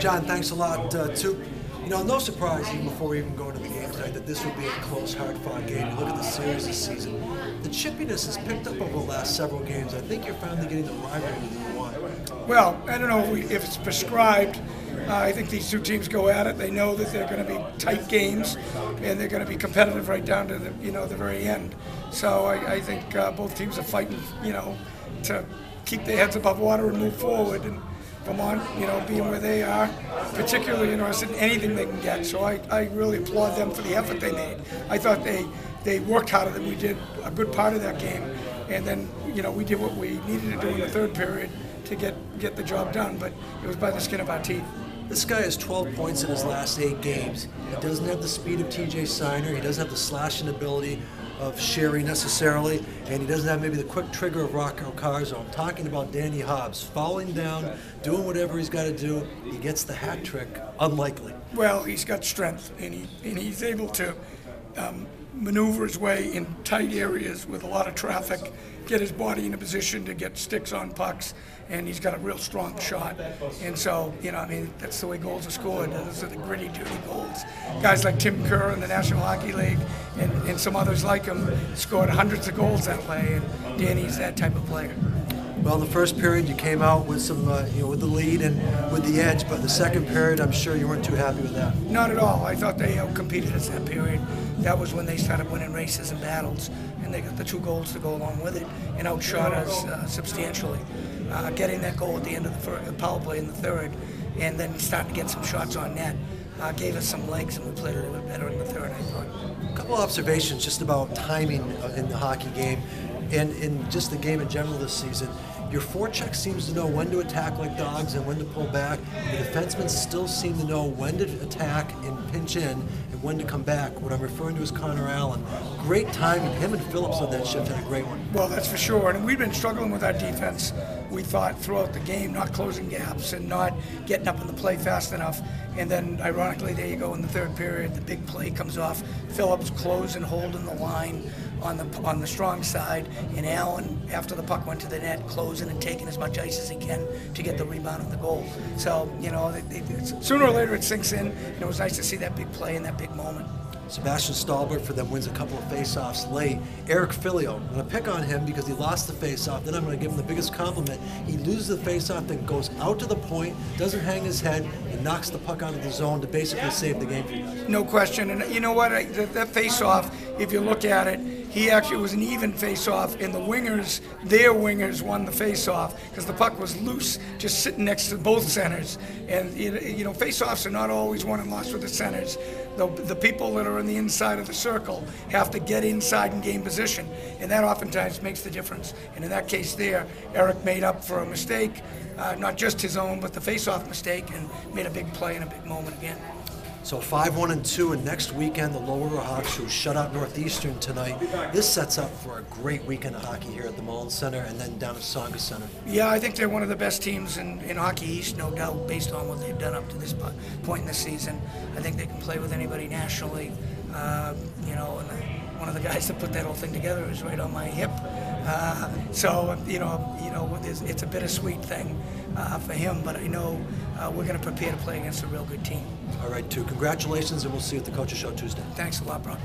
John, thanks a lot, Toot. You know, no surprise, even before we even go into the game tonight, that this would be a close, hard-fought game. You look at the series this season. The chippiness has picked up over the last several games. I think you're finally getting the rivalry that you want. Well, I don't know if it's prescribed. I think these two teams go at it. They know that they're going to be tight games, and they're going to be competitive right down to the very end. So I think both teams are fighting, to keep their heads above water and move forward. And Vermont, being where they are, particularly interested in anything they can get. So I really applaud them for the effort they made. I thought they worked harder than we did a good part of that game, and then we did what we needed to do in the third period to get the job done. But it was by the skin of our teeth. This guy has 12 points in his last 8 games. He doesn't have the speed of TJ Signer. He doesn't have the slashing ability of Sherry necessarily, and he doesn't have maybe the quick trigger of Rocco Carzo. I'm talking about Danny Hobbs, falling down, doing whatever he's got to do. He gets the hat trick. Unlikely. Well, he's got strength, and he's able to maneuver his way in tight areas with a lot of traffic, get his body in a position to get sticks on pucks, and he's got a real strong shot. And so, that's the way goals are scored. Those are the gritty, dirty goals. Guys like Tim Kerr in the National Hockey League and some others like him scored hundreds of goals that way, and Danny's that type of player. Well, in the first period, you came out with some, with the lead and with the edge, but the second period, I'm sure you weren't too happy with that. Not at all. I thought they outcompeted us that period. That was when they started winning races and battles, and they got the 2 goals to go along with it and outshot us substantially. Getting that goal at the end of the power play in the third, and then starting to get some shots on net, gave us some legs, and we played a little bit better in the third, I thought. A couple of observations just about timing in the hockey game and in just the game in general this season. Your forecheck seems to know when to attack like dogs and when to pull back. The defensemen still seem to know when to attack and pinch in and when to come back. What I'm referring to is Connor Allen. Great timing. Him and Phillips on that shift had a great one. Well, that's for sure. And we've been struggling with our defense, we thought, throughout the game, not closing gaps and not getting up in the play fast enough. And then, ironically, there you go in the third period, the big play comes off. Phillips closing, holding the line on the strong side, and Allen, after the puck went to the net, closing and taking as much ice as he can to get the rebound and the goal. So, sooner or later it sinks in, and it was nice to see that big play in that big moment. Sebastian Stahlberg for them wins a couple of face-offs late. Eric Filio, I'm going to pick on him because he lost the face-off. Then I'm going to give him the biggest compliment. He loses the face-off, then goes out to the point, doesn't hang his head, and knocks the puck out of the zone to basically save the game for you guys. No question. And you know what? That face-off, if you look at it, he actually was an even face-off, and their wingers won the face-off because the puck was loose, just sitting next to both centers. And face-offs are not always won and lost with the centers. The people that are on the inside of the circle have to get inside and gain position, and that oftentimes makes the difference. And in that case there, Eric made up for a mistake, not just his own, but the face-off mistake, and made a big play in a big moment again. So 5-1-2, and next weekend the Lower Hawks, who shut out Northeastern tonight. This sets up for a great weekend of hockey here at the Mullins Center and then down at Songa Center. Yeah, I think they're one of the best teams in Hockey East, no doubt, based on what they've done up to this point in the season. I think they can play with anybody nationally. And one of the guys that put that whole thing together is right on my hip. So it's a bittersweet thing for him, but I know we're going to prepare to play against a real good team. All right, Toot, congratulations, and we'll see you at the Coaches Show Tuesday. Thanks a lot, bro.